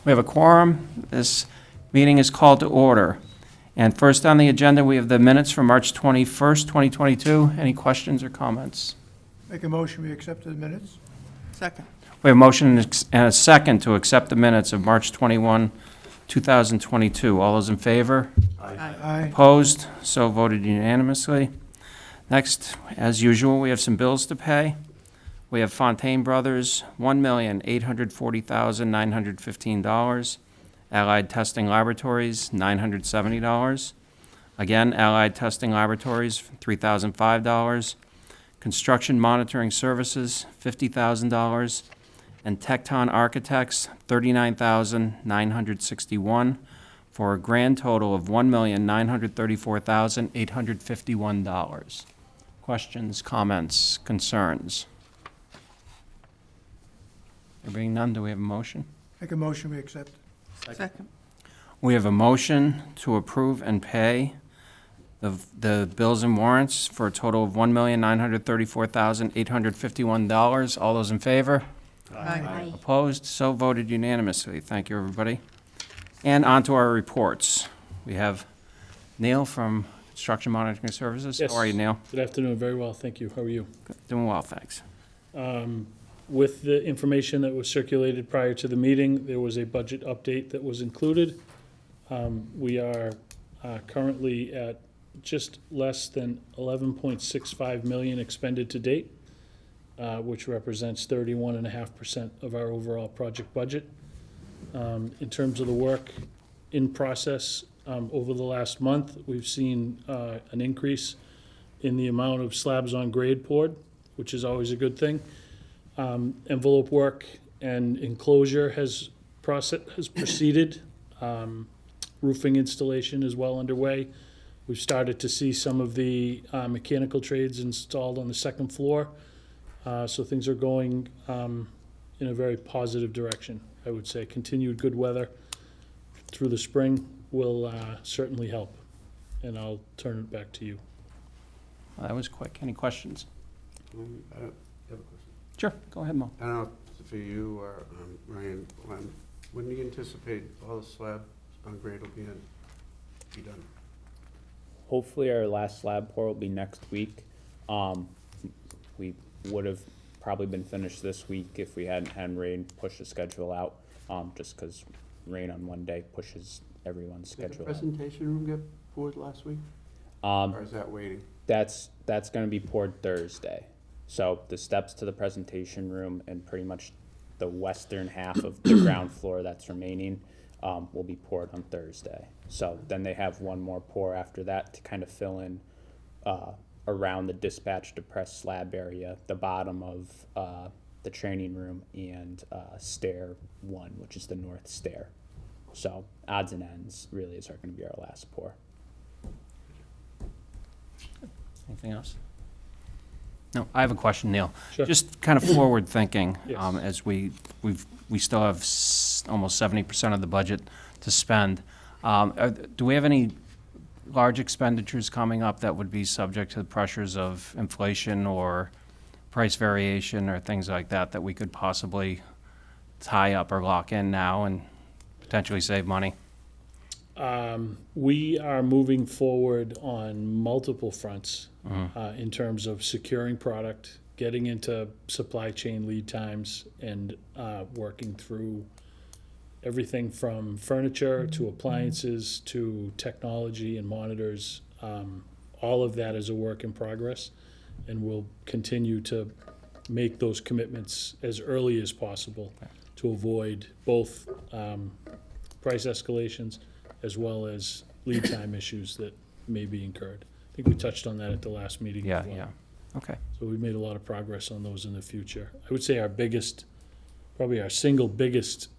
We have a quorum. This meeting is called to order. And first on the agenda, we have the minutes from March 21st, 2022. Any questions or comments? Make a motion, we accept the minutes. Second. We have a motion and a second to accept the minutes of March 21, 2022. All those in favor? Aye. Opposed? So voted unanimously. Next, as usual, we have some bills to pay. We have Fontaine Brothers, $1,840,915. Allied Testing Laboratories, $970. Again, Allied Testing Laboratories, $3,005. Construction Monitoring Services, $50,000. And Tecton Architects, $39,961, for a grand total of $1,934,851. Questions, comments, concerns? There being none, do we have a motion? Make a motion, we accept. Second. We have a motion to approve and pay the bills and warrants for a total of $1,934,851. All those in favor? Aye. Opposed? So voted unanimously. Thank you, everybody. And on to our reports. We have Neil from Construction Monitoring Services. Yes. How are you, Neil? Good afternoon, very well, thank you. How are you? Doing well, thanks. With the information that was circulated prior to the meeting, there was a budget update that was included. We are currently at just less than 11.65 million expended to date, which represents 31.5% of our overall project budget. In terms of the work in process, over the last month, we've seen an increase in the amount of slabs on grade poured, which is always a good thing. Envelope work and enclosure has proceeded. Roofing installation is well underway. We've started to see some of the mechanical trades installed on the second floor. So things are going in a very positive direction, I would say. Continued good weather through the spring will certainly help. And I'll turn it back to you. Well, that was quick. Any questions? I have a question. Sure, go ahead, Mo. I don't know if it's for you or Ryan. When do you anticipate all the slab on grade will be done? Hopefully our last slab pour will be next week. We would have probably been finished this week if we hadn't had rain push the schedule out, just because rain on one day pushes everyone's Did the schedule out. presentation room get poured last week? Or is that waiting? That's going to be poured Thursday. So the steps to the presentation room and pretty much the western half of the ground floor that's remaining will be poured on Thursday. So then they have one more pour after that to kind of fill in around the dispatch depressed slab area, the bottom of the training room, and stair 1, which is the north stair. So odds and ends really is going to be our last pour. Anything else? No, I have a question, Neil. Sure. Just kind of forward thinking, Yes. as we still have almost 70% of the budget to spend. Do we have any large expenditures coming up that would be subject to the pressures of inflation or price variation or things like that that we could possibly tie up or lock in now and potentially save money? We are moving forward on multiple fronts in terms of securing product, getting into supply chain lead times, and working through everything from furniture to appliances to technology and monitors. All of that is a work in progress, and we'll continue to make those commitments as early as possible to avoid both price escalations as well as lead time issues that may be incurred. I think we touched on that at the last meeting as well. Yeah. Okay. So we've made a lot of progress on those in the future. I would say our biggest, probably our single biggest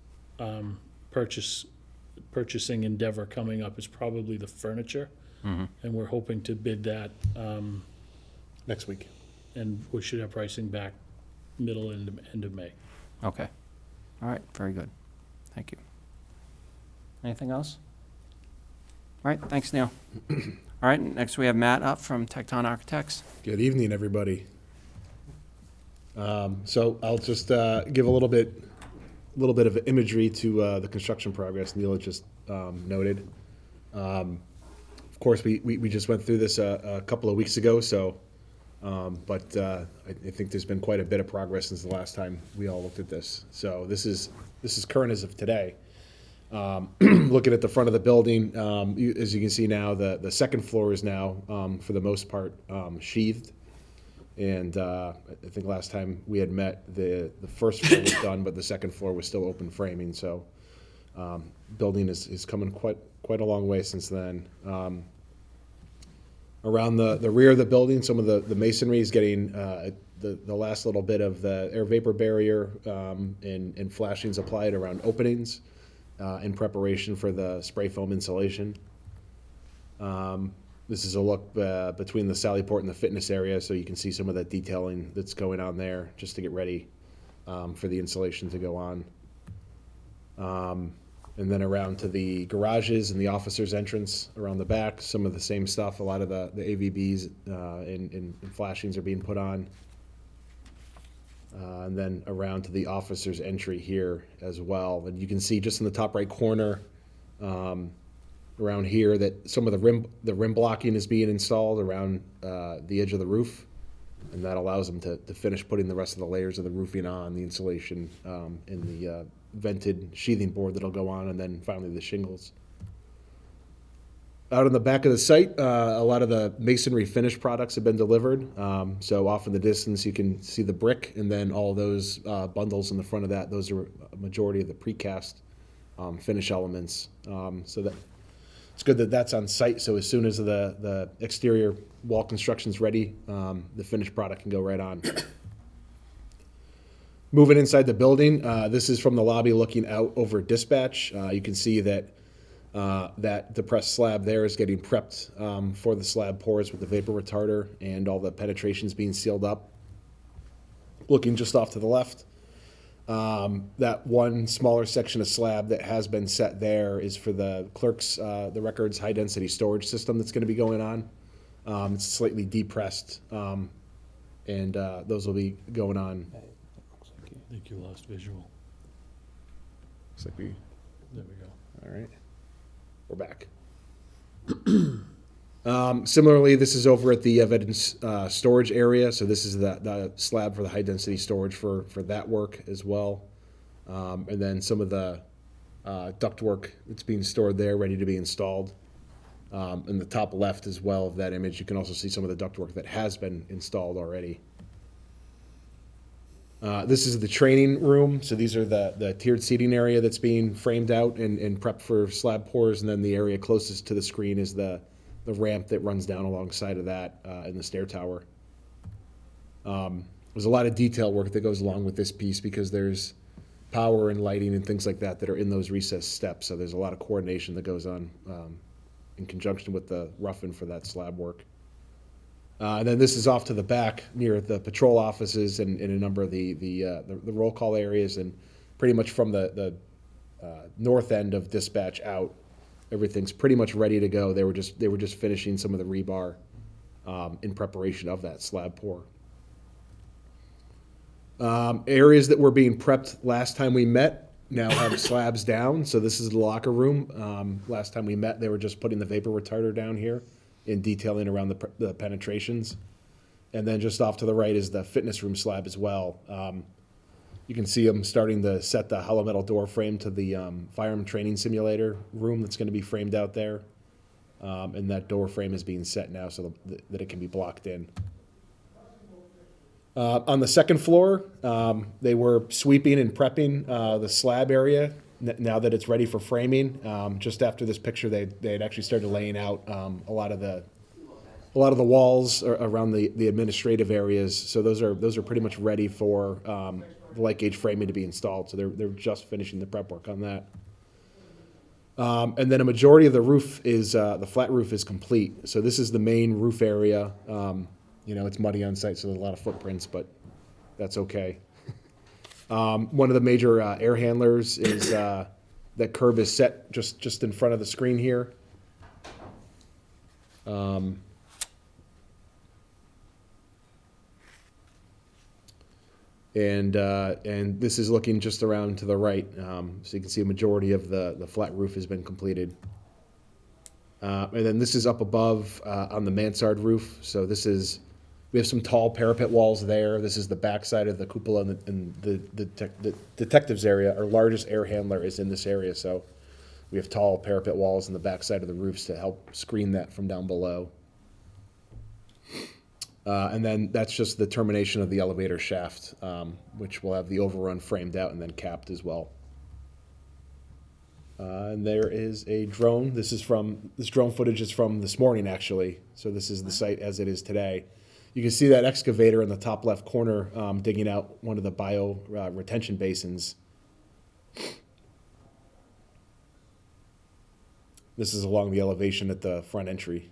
purchasing endeavor coming up is probably the furniture. And we're hoping to bid that next week. And we should have pricing back middle and end of May. Okay. All right, very good. Thank you. Anything else? All right, thanks, Neil. All right, next we have Matt up from Tecton Architects. Good evening, everybody. So I'll just give a little bit little bit of imagery to the construction progress Neil had just noted. Of course, we just went through this a couple of weeks ago, so, but I think there's been quite a bit of progress since the last time we all looked at this. So this is current as of today. Looking at the front of the building, as you can see now, the second floor is now, for the most part, sheathed. And I think last time we had met, the first floor was done, but the second floor was still open framing. So building is coming quite a long way since then. Around the rear of the building, some of the masonry is getting the last little bit of the air vapor barrier and flashings applied around openings in preparation for the spray foam insulation. This is a look between the sally port and the fitness area, so you can see some of that detailing that's going on there just to get ready for the insulation to go on. And then around to the garages and the officers' entrance around the back, some of the same stuff. A lot of the AVBs and flashings are being put on. And then around to the officers' entry here as well. And you can see just in the top right corner, around here, that some of the rim blocking is being installed around the edge of the roof, and that allows them to finish putting the rest of the layers of the roofing on, the insulation, and the vented sheathing board that'll go on, and then finally the shingles. Out on the back of the site, a lot of the masonry finished products have been delivered. So off in the distance, you can see the brick, and then all those bundles in the front of that. Those are a majority of the precast finish elements. So that it's good that that's on site. So as soon as the exterior wall construction's ready, the finished product can go right on. Moving inside the building, this is from the lobby looking out over dispatch. You can see that that depressed slab there is getting prepped for the slab pours with the vapor retarder, and all the penetrations being sealed up. Looking just off to the left, that one smaller section of slab that has been set there is for the clerk's, the records high-density storage system that's going to be going on. It's slightly depressed, and those will be going on. I think you lost visual. Looks like we, There we go. all right, we're back. Similarly, this is over at the evidence storage area. So this is the slab for the high-density storage for that work as well. And then some of the ductwork that's being stored there, ready to be installed. In the top left as well of that image, you can also see some of the ductwork that has been installed already. This is the training room. So these are the tiered seating area that's being framed out and prepped for slab pours. And then the area closest to the screen is the ramp that runs down alongside of that in the stair tower. There's a lot of detail work that goes along with this piece because there's power and lighting and things like that that are in those recessed steps. So there's a lot of coordination that goes on in conjunction with the roughing for that slab work. And then this is off to the back near the patrol offices and a number of the roll call areas, and pretty much from the north end of dispatch out, everything's pretty much ready to go. They were just finishing some of the rebar in preparation of that slab pour. Areas that were being prepped last time we met now have slabs down. So this is the locker room. Last time we met, they were just putting the vapor retarder down here and detailing around the penetrations. And then just off to the right is the fitness room slab as well. You can see them starting to set the hollow metal door frame to the firearm training simulator room that's going to be framed out there. And that door frame is being set now so that it can be blocked in. On the second floor, they were sweeping and prepping the slab area now that it's ready for framing. Just after this picture, they had actually started laying out a lot of the walls around the administrative areas. So those are pretty much ready for the light gauge framing to be installed. So they're just finishing the prep work on that. And then a majority of the roof is the flat roof is complete. So this is the main roof area. It's muddy on site, so there's a lot of footprints, but that's okay. One of the major air handlers is that curb is set just in front of the screen here. And this is looking just around to the right. So you can see a majority of the flat roof has been completed. And then this is up above on the mansard roof. So we have some tall parapet walls there. This is the backside of the cupola, and the detectives area. Our largest air handler is in this area, so we have tall parapet walls in the backside of the roofs to help screen that from down below. And then that's just the termination of the elevator shaft, which will have the overrun framed out and then capped as well. And there is a drone. This drone footage is from this morning, actually. So this is the site as it is today. You can see that excavator in the top left corner digging out one of the bio retention basins. This is along the elevation at the front entry.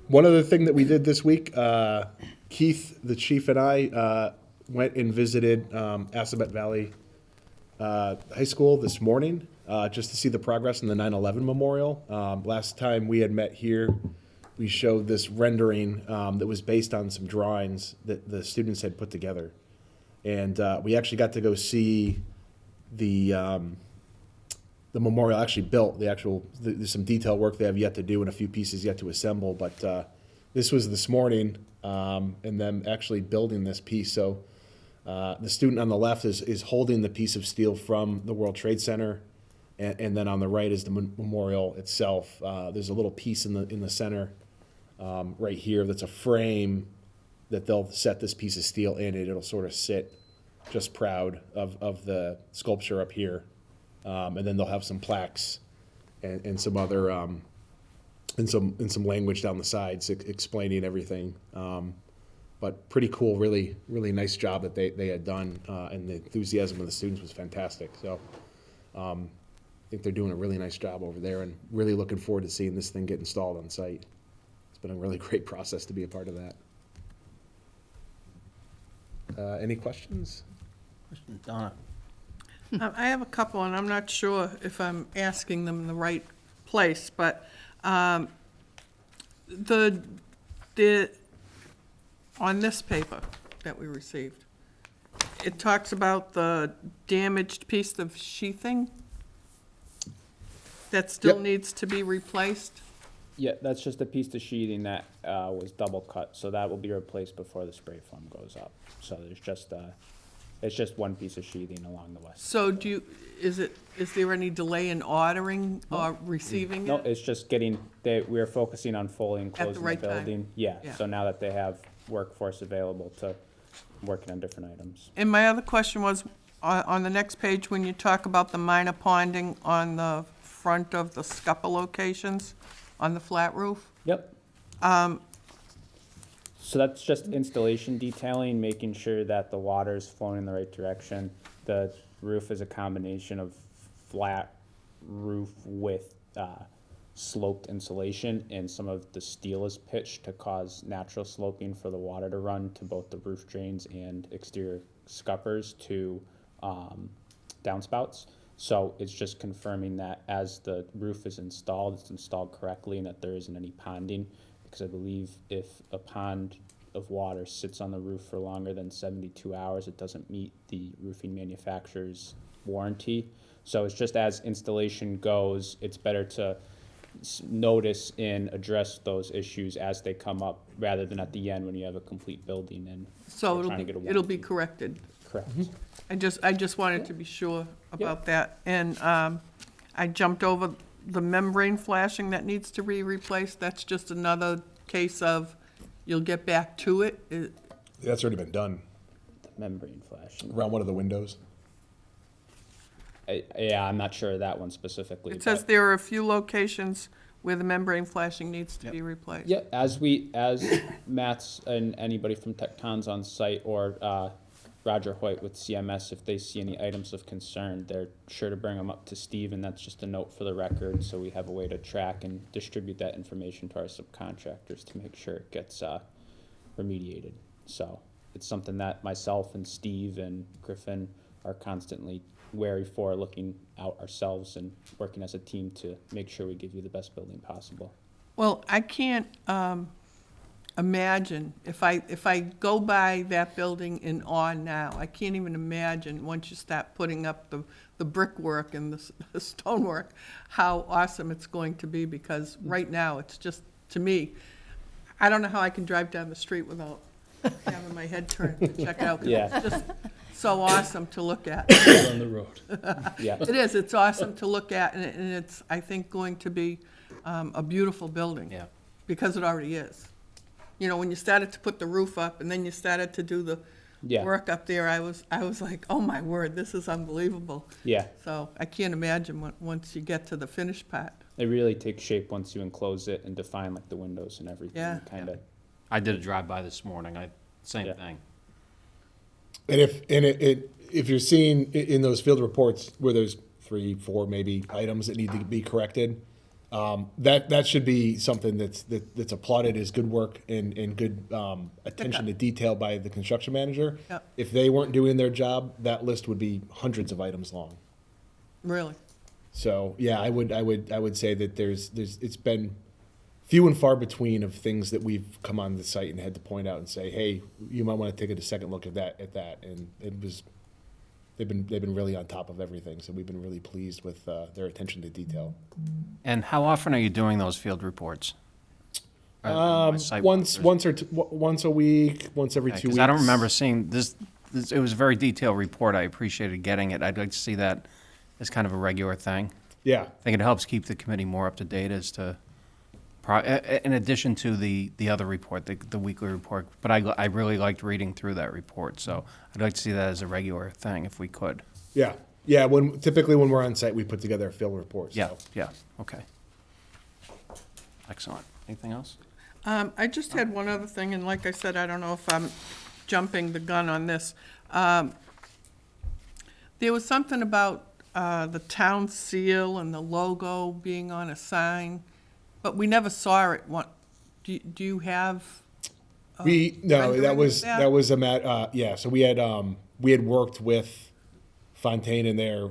One other thing that we did this week, Keith, the chief, and I went and visited Assabet Valley High School this morning just to see the progress in the 9/11 memorial. Last time we had met here, we showed this rendering that was based on some drawings that the students had put together. And we actually got to go see the memorial actually built. There's some detail work they have yet to do and a few pieces yet to assemble. But this was this morning, and them actually building this piece. So the student on the left is holding the piece of steel from the World Trade Center, and then on the right is the memorial itself. There's a little piece in the center right here that's a frame that they'll set this piece of steel in, and it'll sort of sit just proud of the sculpture up here. And then they'll have some plaques and some other and some language down the sides explaining everything. But pretty cool, really nice job that they had done, and the enthusiasm of the students was fantastic. So I think they're doing a really nice job over there, and really looking forward to seeing this thing get installed on site. It's been a really great process to be a part of that. Any questions? Donna? I have a couple, and I'm not sure if I'm asking them in the right place, but on this paper that we received, it talks about the damaged piece of sheathing that still Yep. needs to be replaced. Yeah, that's just a piece of sheathing that was double cut, so that will be replaced before the spray foam goes up. So there's just, it's just one piece of sheathing along the west. So is there any delay in ordering or receiving No, it? it's just we're focusing on fully enclosing the right time. building. Yeah, Yeah. so now that they have workforce available to working on different items. And my other question was, on the next page, when you talk about the minor ponding on the front of the scupper locations on the flat roof? Yep. So that's just installation detailing, making sure that the water is flowing in the right direction. The roof is a combination of flat roof with sloped insulation, and some of the steel is pitched to cause natural sloping for the water to run to both the roof drains and exterior scuppers to downspouts. So it's just confirming that as the roof is installed, it's installed correctly and that there isn't any ponding. Because I believe if a pond of water sits on the roof for longer than 72 hours, it doesn't meet the roofing manufacturer's warranty. So it's just as installation goes, it's better to notice and address those issues as they come up, rather than at the end when you have a complete building and So we're trying to get a it'll be warranty. corrected Correct. I just wanted to be sure about that. And I jumped over the membrane flashing that needs to be replaced. That's just another case of you'll get back to it. That's already been done The membrane flashing. around one of the windows. Yeah, I'm not sure of that one specifically. It says but- there are a few locations where the membrane flashing needs to be replaced. Yeah, as Matt's and anybody from Tecton's on site or Roger Hoyt with CMS, if they see any items of concern, they're sure to bring them up to Steve, and that's just a note for the record, so we have a way to track and distribute that information to our subcontractors to make sure it gets remediated. So it's something that myself and Steve and Griffin are constantly wary for, looking out ourselves and working as a team to make sure we give you the best building possible. Well, I can't imagine, if I go by that building in awe now, I can't even imagine, once you start putting up the brickwork and the stonework, how awesome it's going to be, because right now, it's just, to me, I don't know how I can drive down the street without having my head turned to check it out. 'Cause Yeah. It's just so awesome to look at. On the road. Yeah. It is, it's awesome to look at, and it's, I think, going to be a beautiful building. Yeah. Because it already is. You know, when you started to put the roof up, and then you started to do the Yeah. work up there, I was like, oh my word, this is unbelievable. Yeah. So I can't imagine once you get to the finished part. It really takes shape once you enclose it and define like the windows and everything. Yeah. Kind of. I did a drive-by this morning, same Yeah. thing. And if you're seeing in those field reports where there's 3, 4 maybe items that need to be corrected, that should be something that's applauded as good work and good attention to detail by the construction manager. Yep. If they weren't doing their job, that list would be hundreds of items long. Really. So yeah, I would say that it's been few and far between of things that we've come on the site and had to point out and say, hey, you might want to take a second look at that, and they've been really on top of everything. So we've been really pleased with their attention to detail. And how often are you doing those field reports? Site Once walkthroughs? once a week, once every 2 Because weeks. I don't remember seeing this, it was a very detailed report. I appreciated getting it. I'd like to see that as kind of a regular thing. Yeah, I think it helps keep the committee more up to date as to, in addition to the other report, the weekly report. But I really liked reading through that report, so I'd like to see that as a regular thing if we could. yeah. Typically when we're on site, we put together a field report. Yeah, So. yeah, okay. Excellent. Anything else? I just had one other thing, and like I said, I don't know if I'm jumping the gun on this. There was something about the town seal and the logo being on a sign, but we never saw it. Do you have? No, rendering that of was that? that was a yeah. So we had worked with Fontaine and their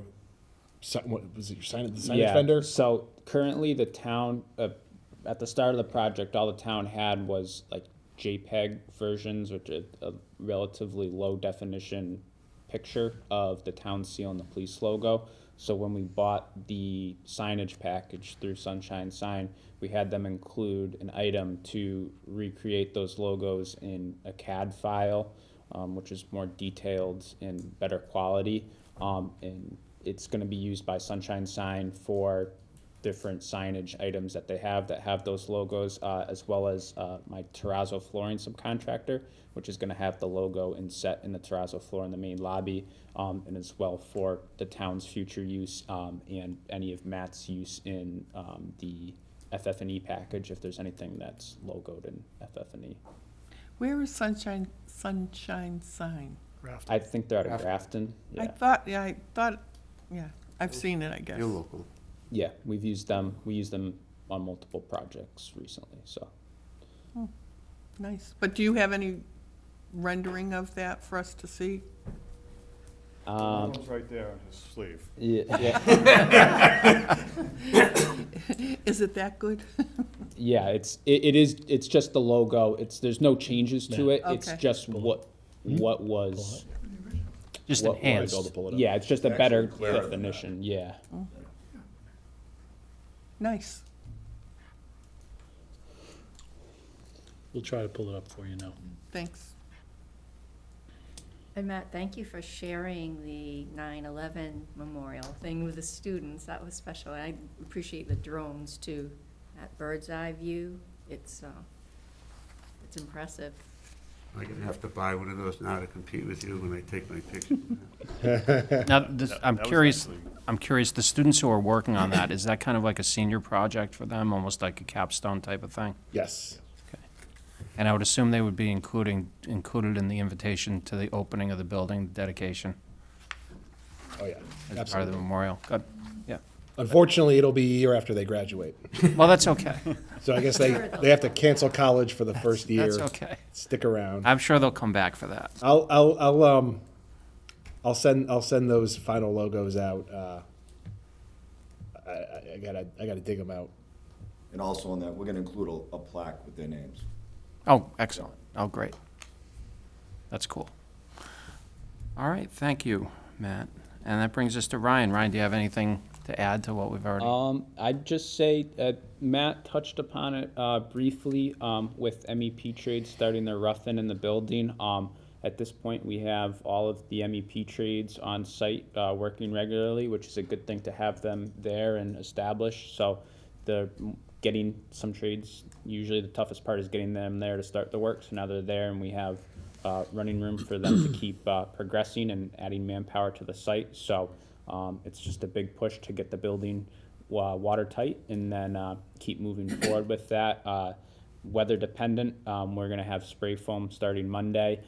what was it, your signage vendor? So currently the town, at the start of the project, all the town had was like JPEG versions, which are a relatively low definition picture of the town seal and the police logo. So when we bought the signage package through Sunshine Sign, we had them include an item to recreate those logos in a CAD file, which is more detailed and better quality. And it's going to be used by Sunshine Sign for different signage items that they have those logos, as well as my terrazzo flooring subcontractor, which is going to have the logo inset in the terrazzo floor in the main lobby, and as well for the town's future use and any of Matt's use in the FF&E package, if there's anything that's logoed in FF&E. Where is Sunshine Sign? I think they're out of Grafton. I Yeah, thought, I've seen it, I guess. You're local. yeah, we've used them. We use them on multiple projects recently. So Nice. But do you have any rendering of that for us to see? It's right there on his sleeve. yeah. Is it that good? Yeah, it's just the logo. There's no changes to it. It's Okay. just what was. Just What- enhanced. I'll pull it up. Yeah, it's just a better Actually clearer than definition. Yeah. Nice. We'll try to pull it up for you now. Thanks. And Matt, thank you for sharing the 9/11 memorial thing with the students. That was special. I appreciate the drones too. That bird's eye view, it's impressive. I'm gonna have to buy one of those now to compete with you when I take my pictures. Now, That was actually- I'm curious, the students who are working on that, is that kind of like a senior project for them, almost like a capstone type of thing? Yes. And I would assume they would be included in the invitation to the opening of the building, the dedication, Oh, yeah. as part of the Absolutely. memorial. Good, yeah. Unfortunately, it'll be a year after they graduate. Well, that's okay. So I guess they have to cancel college for the first year. That's okay. Stick around. I'm sure they'll come back for that. I'll send those final logos out. I gotta dig them out. And also on that, we're gonna include a plaque with their names. Oh, excellent. Oh, great. That's cool. All right, thank you, Matt. And that brings us to Ryan. Ryan, do you have anything to add to what we've already? I'd just say, Matt touched upon it briefly with MEP trades starting their rough-in in the building. At this point, we have all of the MEP trades on site working regularly, which is a good thing to have them there and established. So getting some trades, usually the toughest part is getting them there to start the work. So now they're there and we have running room for them to keep progressing and adding manpower to the site. So it's just a big push to get the building watertight and then keep moving forward with that. Weather dependent, we're going to have spray foam starting Monday.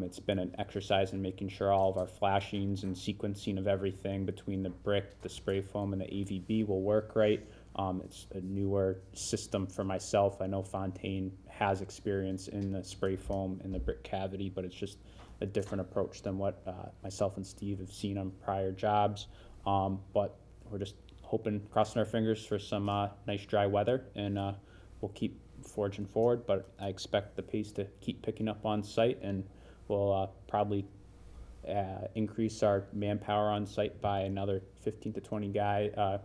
It's been an exercise in making sure all of our flashings and sequencing of everything between the brick, the spray foam, and the AVB will work right. It's a newer system for myself. I know Fontaine has experience in the spray foam and the brick cavity, but it's just a different approach than what myself and Steve have seen on prior jobs. But we're just hoping, crossing our fingers for some nice dry weather, and we'll keep forging forward. But I expect the pace to keep picking up on site, and we'll probably increase our manpower on site by another 15 to 20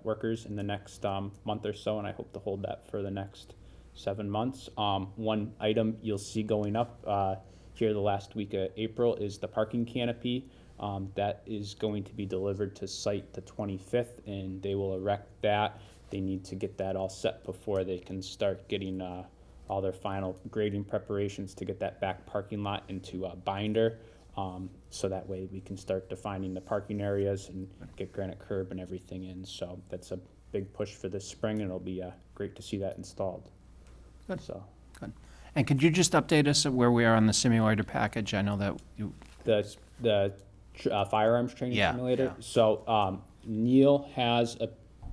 workers in the next month or so, and I hope to hold that for the next 7 months. One item you'll see going up here the last week of April is the parking canopy. That is going to be delivered to site the 25th, and they will erect that. They need to get that all set before they can start getting all their final grading preparations to get that back parking lot into a binder. So that way we can start defining the parking areas and get granite curb and everything in. So that's a big push for this spring, and it'll be great to see that installed. Good. So Good. And could you just update us at where we are on the simulator package? I know that you, the firearms training Yeah, simulator. yeah. So Neil has a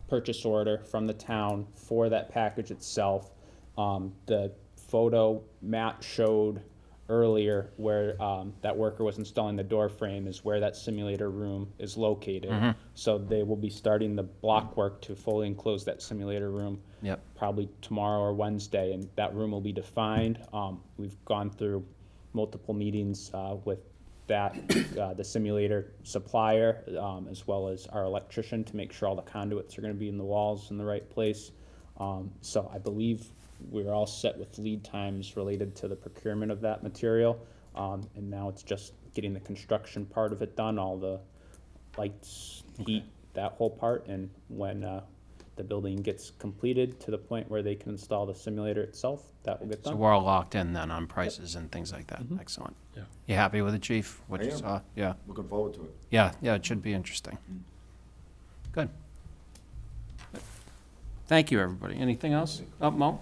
purchase order from the town for that package itself. The photo Matt showed earlier where that worker was installing the door frame is where that simulator room is located. So they will be starting the block work to fully enclose that simulator room Yep. probably tomorrow or Wednesday, and that room will be defined. We've gone through multiple meetings with the simulator supplier, as well as our electrician, to make sure all the conduits are going to be in the walls in the right place. So I believe we're all set with lead times related to the procurement of that material. And now it's just getting the construction part of it done, all the lights, heat, that whole part. And when the building gets completed to the point where they can install the simulator itself, that will get so done. we're all locked in then on prices and things like that. Excellent. Yeah. You happy with it, Chief? What I you am. saw? Yeah. Looking forward to it. Yeah, it should be interesting. Good. Thank you, everybody. Anything else? Oh, Mo?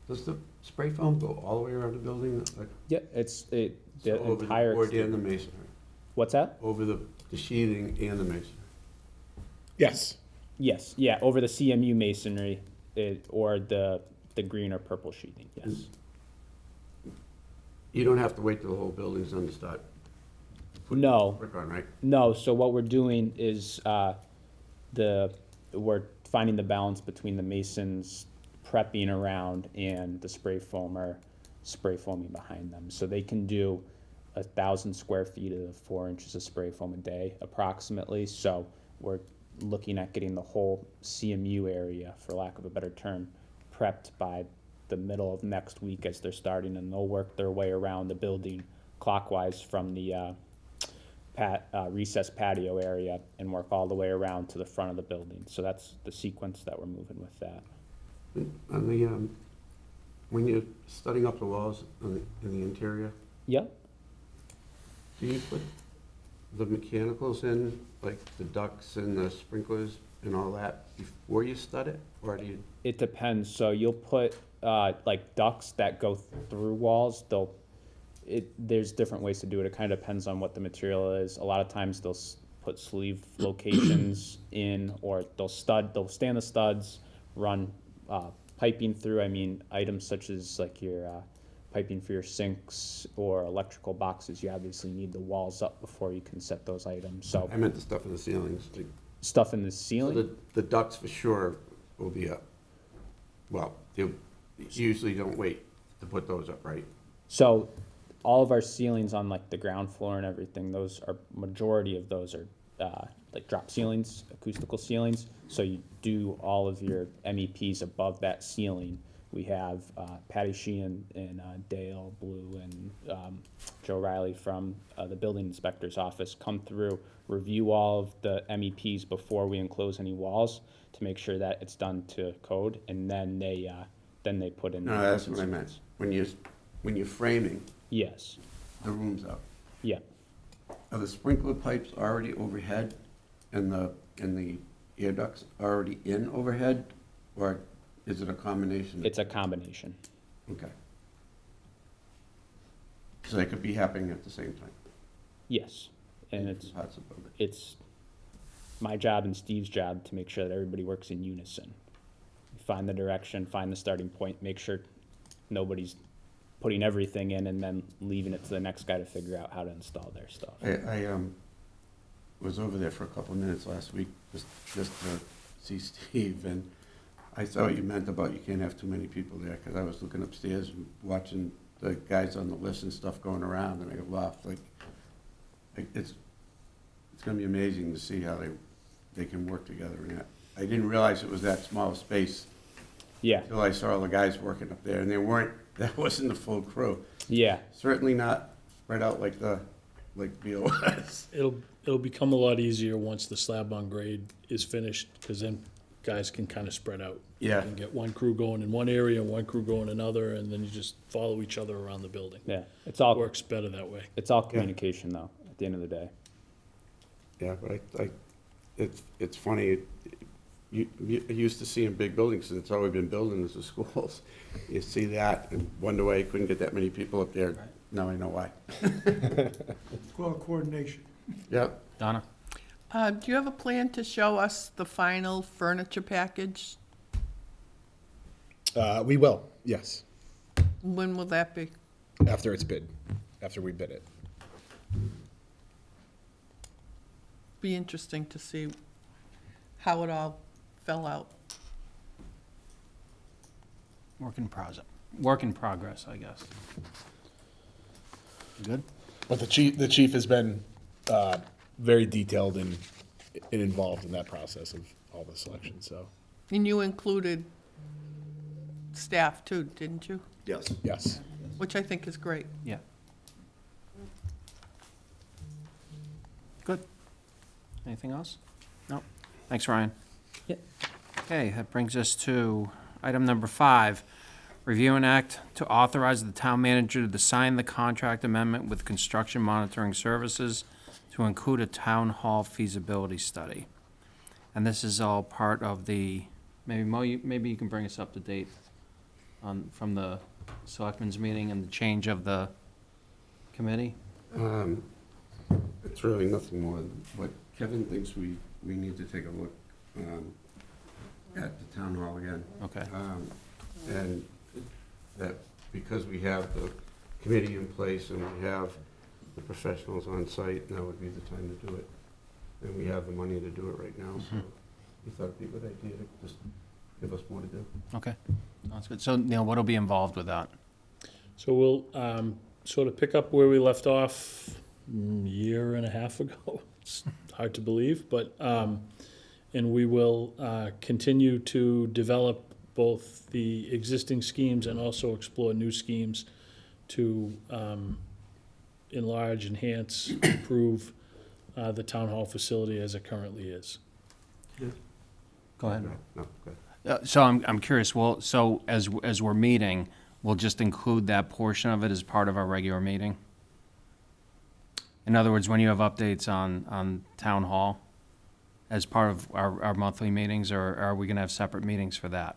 Does the spray foam go all the way around the building? Like, Yeah, the so over the entire. board and the masonry? What's that? Over the sheathing and the masonry? Yes. Yes, yeah, over the CMU masonry, or the green or purple sheathing, yes. You don't have to wait till the whole building's done to start putting No. brick on, right? No, so what we're doing is, we're finding the balance between the masons prepping around and the spray foaming behind them. So they can do 1,000 square feet of 4 inches of spray foam a day approximately. So we're looking at getting the whole CMU area, for lack of a better term, prepped by the middle of next week as they're starting, and they'll work their way around the building clockwise from the recessed patio area and work all the way around to the front of the building. So that's the sequence that we're moving with that. On the, when you're studying up the walls in the interior, Yep. do you put the mechanicals in, like the ducts and the sprinklers and all that, before you stud it? Or do you, It depends. So you'll put like ducts that go through walls. There's different ways to do it. It kind of depends on what the material is. A lot of times they'll put sleeve locations in, or they'll stand the studs, run piping through. I mean, items such as like your piping for your sinks or electrical boxes, you obviously need the walls up before you can set those items. So I meant the stuff in the ceilings. Like, stuff in the so ceiling. the ducts for sure will be up. Well, you usually don't wait to put those up, right? So all of our ceilings on like the ground floor and everything, majority of those are like drop ceilings, acoustical ceilings. So you do all of your MEPs above that ceiling. We have Patty Sheehan and Dale Blue and Joe Riley from the building inspector's office come through, review all of the MEPs before we enclose any walls to make sure that it's done to code, and then they put in. No, that's what I meant. When you're framing Yes. the rooms up, Yeah. are the sprinkler pipes already overhead and the air ducts already in overhead? Or is it a combination? It's a combination. Okay. So they could be happening at the same time? Yes. And in parts of the building. it's my job and Steve's job to make sure that everybody works in unison. Find the direction, find the starting point, make sure nobody's putting everything in and then leaving it to the next guy to figure out how to install their stuff. I was over there for a couple of minutes last week, just to see Steve, and I saw what you meant about you can't have too many people there, because I was looking upstairs and watching the guys on the list and stuff going around, and I go, wow, like it's gonna be amazing to see how they can work together in that. I didn't realize it was that small a space Yeah, until I saw all the guys working up there, and that wasn't the full crew. yeah, Certainly not spread out like Beal was. It'll become a lot easier once the slab on grade is finished, because then guys can kind of spread out. Yeah. You can get one crew going in one area and one crew going in another, and then you just follow each other around the building. yeah. It works better that way. It's all communication though, at the end of the day. Yeah, but it's funny, you used to see in big buildings, and it's always been buildings of schools. You see that and wonder why you couldn't get that many people up there. Now I know why. It's called coordination. Yep. Donna? Do you have a plan to show us the final furniture package? We will, yes, When will that be? after it's bid, after we bid it. Be interesting to see how it all fell out. Work in progress, I guess. Good? But the chief has been very detailed and involved in that process of all the selections, so, And you included staff too, didn't you? Yes. yes. Which I think is great. Yeah. Good. Anything else? No. Thanks, Ryan. Yep. Okay, that brings us to item number 5. Review and act to authorize the town manager to sign the contract amendment with Construction Monitoring Services to include a town hall feasibility study. And this is all part of the, maybe Mo, maybe you can bring us up to date from the selectmen's meeting and the change of the committee? It's really nothing more than what Kevin thinks we need to take a look at the town hall again. Okay. And that because we have the committee in place and we have the professionals on site, now would be the time to do it. And we have the money to do it right now, so we thought it'd be a good idea to just give us more to do. Okay, sounds good. So, Neil, what'll be involved with that? So we'll sort of pick up where we left off a year and a half ago. It's hard to believe, but, and we will continue to develop both the existing schemes and also explore new schemes to enlarge, enhance, improve the town hall facility as it currently is. Go ahead. No, good. So I'm curious, well, so as we're meeting, we'll just include that portion of it as part of our regular meeting? In other words, when you have updates on town hall as part of our monthly meetings, or are we gonna have separate meetings for that?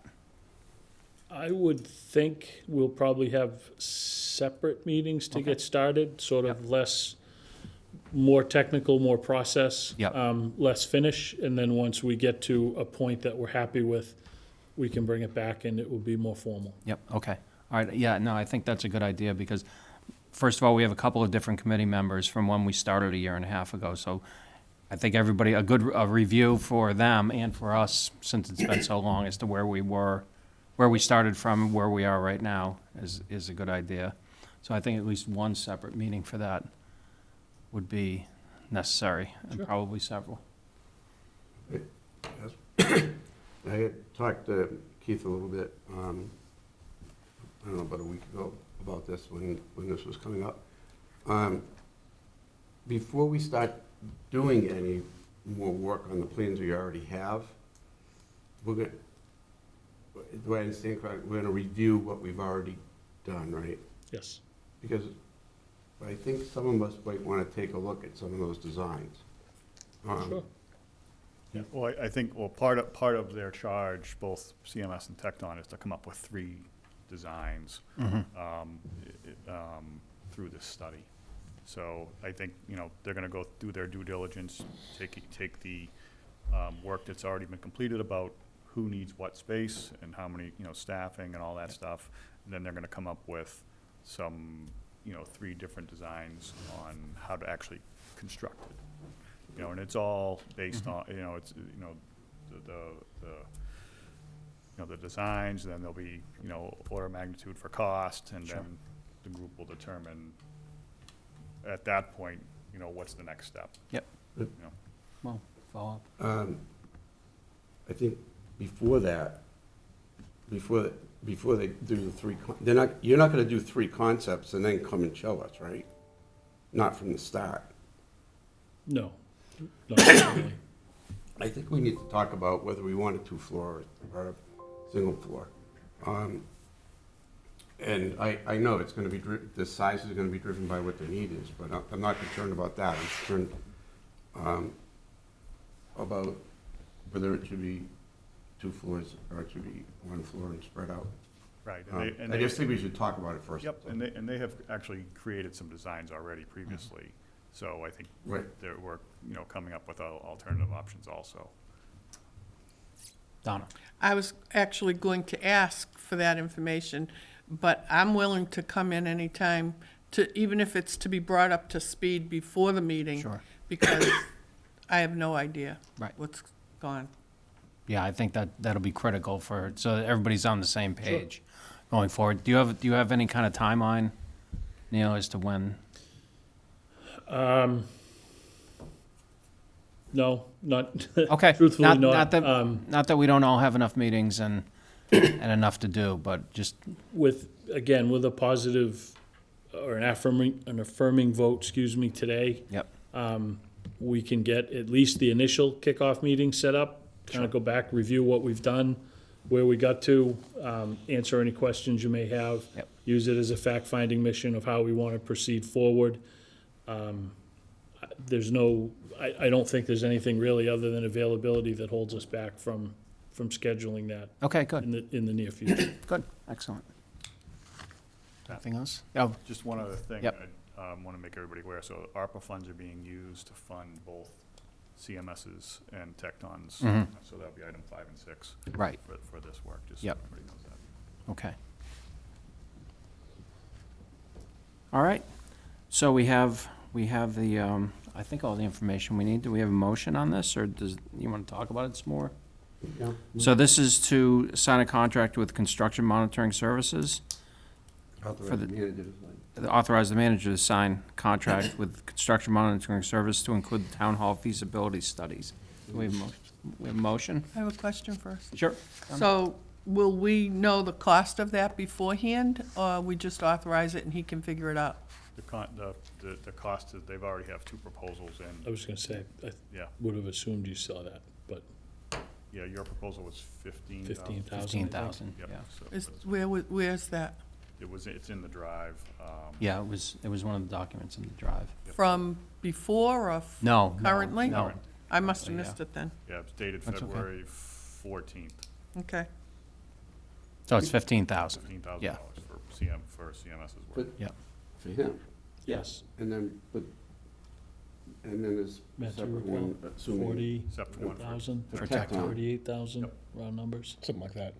I would think we'll probably have separate meetings to get started, sort of less, more technical, more process. Yep. Less finish, and then once we get to a point that we're happy with, we can bring it back and it will be more formal. Yep, okay. All right, yeah, no, I think that's a good idea, because, first of all, we have a couple of different committee members from when we started a year and a half ago, so I think everybody, a review for them and for us, since it's been so long, as to where we were, where we started from, where we are right now, is a good idea. So I think at least one separate meeting for that would be necessary, and Sure. probably several. I had talked to Keith a little bit, I don't know, about a week ago about this, when this was coming up. Before we start doing any more work on the plans we already have, we're gonna, do I understand correctly, we're gonna review what we've already done, right? Yes. Because I think some of us might wanna take a look at some of those designs. Sure. Yeah, well, I think, well, part of their charge, both CMS and Tecton, is to come up with 3 designs through this study. So I think, you know, they're gonna go do their due diligence, take the work that's already been completed about who needs what space and how many, you know, staffing and all that stuff. And then they're gonna come up with some, 3 different designs on how to actually construct it. You know, and it's all based on, it's, the designs, then there'll be, order of magnitude for cost, and Sure. then the group will determine at that point, what's the next step. Yep. You know. Well, follow up. I think before that, before they do the 3, you're not gonna do 3 concepts and then come and show us, right? Not from the start. No. Not necessarily. I think we need to talk about whether we want a 2-floor or a single floor. And I know it's gonna be, the size is gonna be driven by what the need is, but I'm not concerned about that. I'm concerned about whether it should be 2 floors or it should be 1 floor and spread out. Right. I just think we should talk about it first. Yep, and they have actually created some designs already previously, so I think Right. we're, coming up with alternative options also. Donna? I was actually going to ask for that information, but I'm willing to come in anytime to, even if it's to be brought up to speed before the meeting. Sure. Because I have no idea Right. what's gone. Yeah, I think that'll be critical so that everybody's on the same page going forward. Do you have any kind of timeline, Neil, as to when? No, not, Okay. truthfully Not not. that we don't all have enough meetings and enough to do, but just, With a positive or an affirming vote, today, yep, we can get at least the initial kickoff meeting set up, kind of go back, review what we've done, where we got to, answer any questions you may have. Yep. Use it as a fact-finding mission of how we want to proceed forward. I don't think there's anything really other than availability that holds us back from scheduling that okay, good, in the near future. good, excellent. Anything else? Oh, Just one other thing, Yep. I want to make everybody aware, so ARPA funds are being used to fund both CMS's and Tecton's, Mhm. so that'll be item 5 and 6 right, for this work, just so Yep. everybody knows that. okay. All right, so we have the, I think all the information we need. Do we have a motion on this, or you want to talk about it some more? Yeah. So this is to sign a contract with Construction Monitoring Services, Authorize the- the manager to sign. authorize the manager to sign contract with Construction Monitoring Service to include the town hall feasibility studies. Do we have a motion? We have a motion? I have a question first. Sure. So will we know the cost of that beforehand, or we just authorize it and he can figure it out? The cost is, they've already have two proposals I in, was gonna say, I yeah, would have assumed you saw that, but yeah, your proposal was 15,000. 15,000. 15,000, Yep, yeah. so Is, it's- where's that? it's in the drive. Yeah, it was one of the documents in the drive. From before or No. no, currently? No. I must have Yeah. missed it then. Yeah, it's dated That's okay. February 14th, Okay. So it's 15,000. $15,000 Yeah. for CMS's work. Yeah. For him, yes, and then, there's a Matthew, separate one, assuming. Except one for 40,000, For Tech Town. 38,000, Yep. round numbers. Something like that,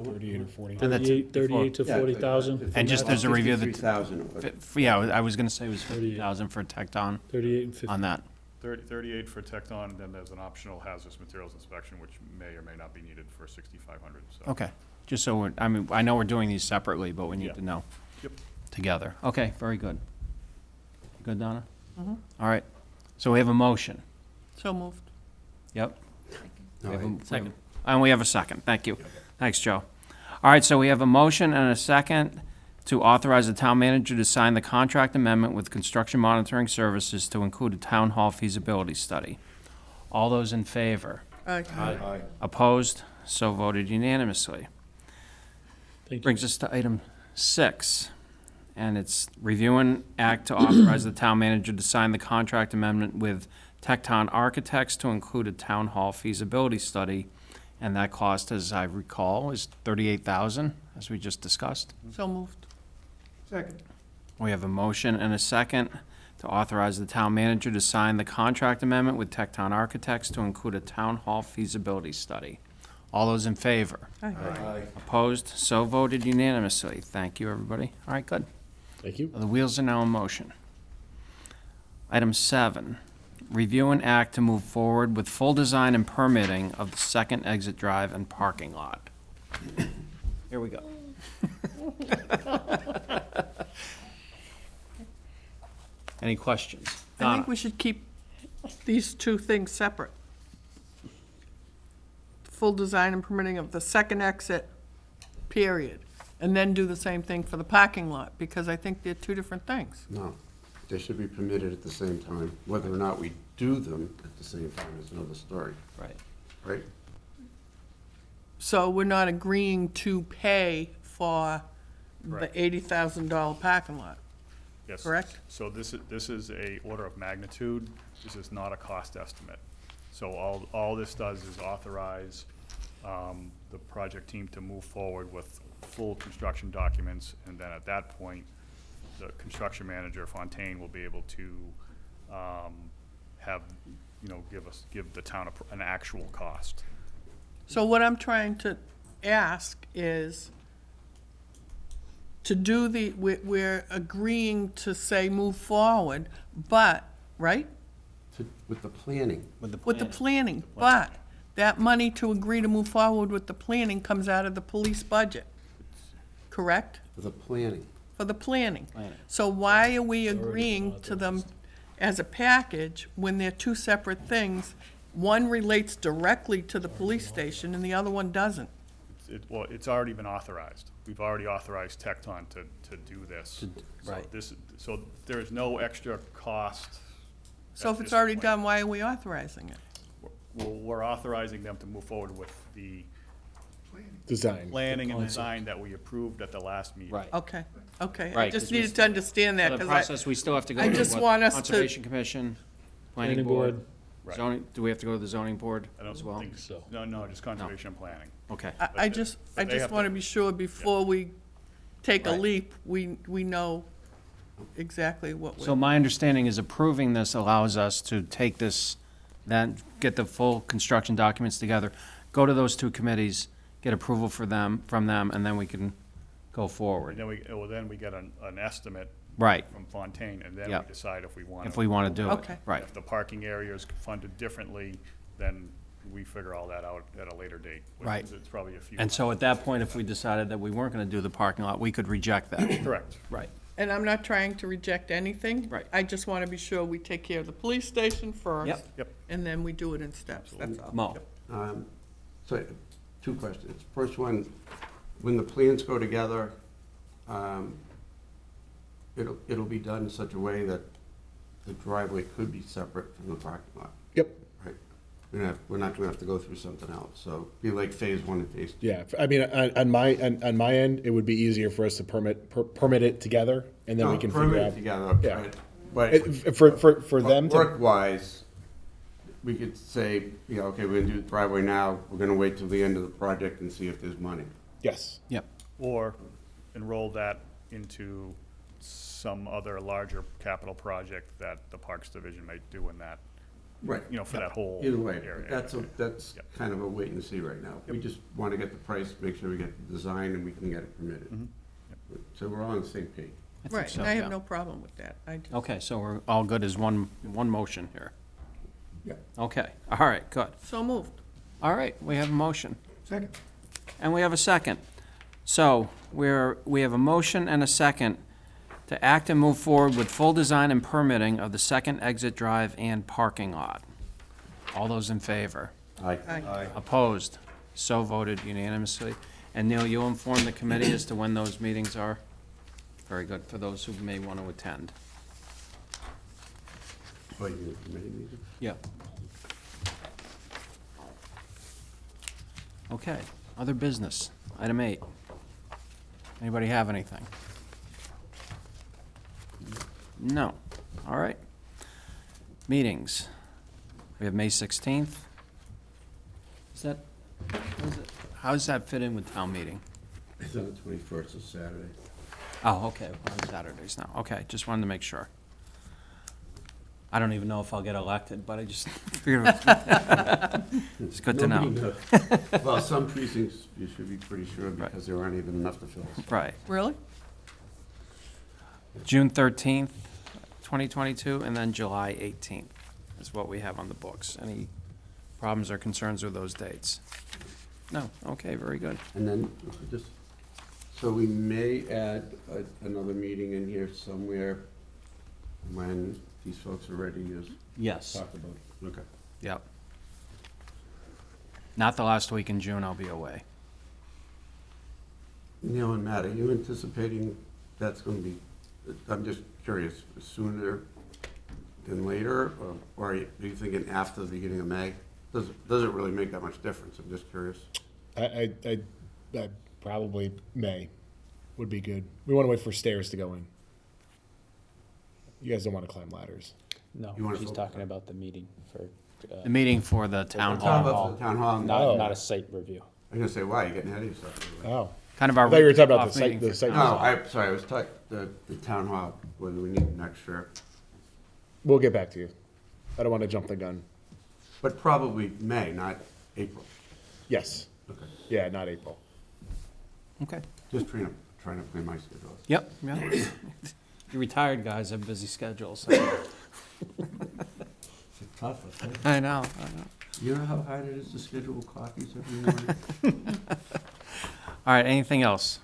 38 or 40. And that's 38 to Yeah, 40,000, And just there's a review of the- 53,000, but Yeah, I was gonna say it was 50,000 for Tecton 38 and 50. on that. 38 for Tecton, and then there's an optional hazardous materials inspection, which may or may not be needed for 6,500, so. Okay, just so, I mean, I know we're doing these separately, but we need Yeah. to know Yep. together. Okay, very good. Good, Donna? All right, so we have a motion. So moved. Yep. no, We have a- Second. And we have a second, thank you. Thanks, Joe. All right, so we have a motion and a second to authorize the town manager to sign the contract amendment with Construction Monitoring Services to include a town hall feasibility study. All those in favor? Aye. Opposed? So voted unanimously. Thank you. Brings us to item 6, and it's review and act to authorize the town manager to sign the contract amendment with Tecton Architects to include a town hall feasibility study, and that cost, as I recall, is $38,000, as we just discussed. So moved. Second. We have a motion and a second to authorize the town manager to sign the contract amendment with Tecton Architects to include a town hall feasibility study. All those in favor? Aye. Opposed? So voted unanimously. Thank you, everybody. All right, good. Thank you. The wheels are now in motion. Item 7, review and act to move forward with full design and permitting of the second exit drive and parking lot. Here we go. Any questions? I Donna? think we should keep these two things separate. Full design and permitting of the second exit, period. And then do the same thing for the parking lot, because I think they're two different things. no, they should be permitted at the same time. Whether or not we do them at the same time is another story, Right. right? So we're not agreeing to pay for the Correct. $80,000 parking lot. Yes. Correct? So this is a order of magnitude. This is not a cost estimate. So all this does is authorize the project team to move forward with full construction documents, and then at that point, the construction manager, Fontaine, will be able to have, give the town an actual cost. So what I'm trying to ask is to do we're agreeing to say move forward, but, right? With the planning. With the planning, but that money to agree to move forward with the planning comes out of the police budget, correct? For the planning. For the planning. Planning. So why are we already agreeing not to them as a package when they're two separate things? One relates directly to the police station and the other one doesn't. Well, it's already been authorized. We've already authorized Tecton to do this. right. So there is no extra cost. So at if it's this already point. done, why are we authorizing it? We're authorizing them to move forward with the Design. planning and design that we approved at the last meeting. Right. Okay, okay. I Right, 'cause just we needed to understand that, For the because process, we still have to go I to just what? want us to- Conservation Commission, Planning Planning Board, board. Right. zoning, do we have to go to the zoning board I don't as well? think so. No, just conservation and planning. Okay. I just But they have to- want to be sure before we take a Right. leap, we know exactly what So we're, my understanding is approving this allows us to take this, then get the full construction documents together, go to those two committees, get approval from them, and then we can go And forward. then we get an estimate Right, from Fontaine, and then Yep. we decide if we want to. if we want to do it. Okay. Right, If the parking area is funded differently, then we figure all that out at a later date. which Right. is- It's probably a few. and so at that point, if we decided that we weren't going to do the parking lot, we could reject that. Correct. Right. and I'm not trying to reject anything. Right. I just want to be sure we take care of the police station first. Yep. Yep. And then we do it in steps, that's all. Mo? So, two questions. First one, when the plans go together, it'll be done in such a way that the driveway could be separate from the parking lot, Yep. right? We're not gonna have to go through something else, so be like phase one and phase two. Yeah, I mean, on my end, it would be easier for us to permit it together, and then we can figure Permit out. it together, Yeah. right? But For them to, work-wise, we could say, okay, we're gonna do the driveway now, we're gonna wait till the end of the project and see if there's money. yes, Yep. Or enroll that into some other larger capital project that the Parks Division might do in that, Right. for that whole Either way, area. that's Yep. kind of a wait and see right now. We just wanna get the price, make sure we get the design, and we can get it permitted. Mhm. So we're all on the same page. I think Right, so, and I yeah. have no problem with that. I just, Okay, so we're all good as one motion here. Yeah. Okay, all right, good. so moved. All right, we have a motion, Second. and we have a second. So, we have a motion and a second to act and move forward with full design and permitting of the second exit drive and parking lot. All those in favor? Aye. Aye. Opposed? So voted unanimously. And Neil, you'll inform the committee as to when those meetings are? Very good, for those who may want to attend. Oh, you need a committee meeting? Yep. Okay, other business, item 8. Anybody have anything? No, all right. Meetings. We have May 16th. How does that fit in with town meeting? It's on the 21st, it's Saturday. Oh, okay, we're on Saturdays now. Okay, just wanted to make sure. I don't even know if I'll get elected, but I just figured it's good to know. Nobody knows. Well, some precincts, you should be pretty sure, because there aren't even enough to fill. Right. Really? June 13th, 2022, and then July 18th is what we have on the books. Any problems or concerns with those dates? No? Okay, very good. And then, so we may add another meeting in here somewhere when these folks are ready to Yes. talk about it. Okay. Yep. Not the last week in June, I'll be away. Neil and Matt, are you anticipating that's gonna be, I'm just curious, sooner than later, or are you thinking after the beginning of May? Doesn't really make that much difference, I'm just curious. I probably May would be good. We want to wait for stairs to go in. You guys don't want to climb ladders. No, You wanna she's focus talking about the meeting for, The meeting for the town I'm talking hall, about the town hall. not, Oh. not a site review. I'm gonna say, why, you getting ahead of yourself? Oh, kind of I our. thought you were talking about off the meeting site. The for site. town No, hall. I'm sorry, I was talking, the town hall, whether we need an extra, We'll get back to you. I don't want to jump the gun. but probably May, not April. Yes. Okay. Yeah, not April. Okay. Just trying to play my schedule. Yep, yeah. You retired guys have busy schedules. So. It's tough, I think. I know. You know how hard it is to schedule coffees every morning? All right, anything else?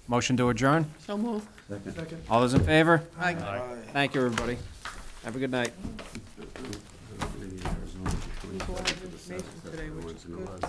Motion to adjourn? So moved. Second. All those in favor? Aye. Thank you, everybody. Have a good night. Information today, which is good.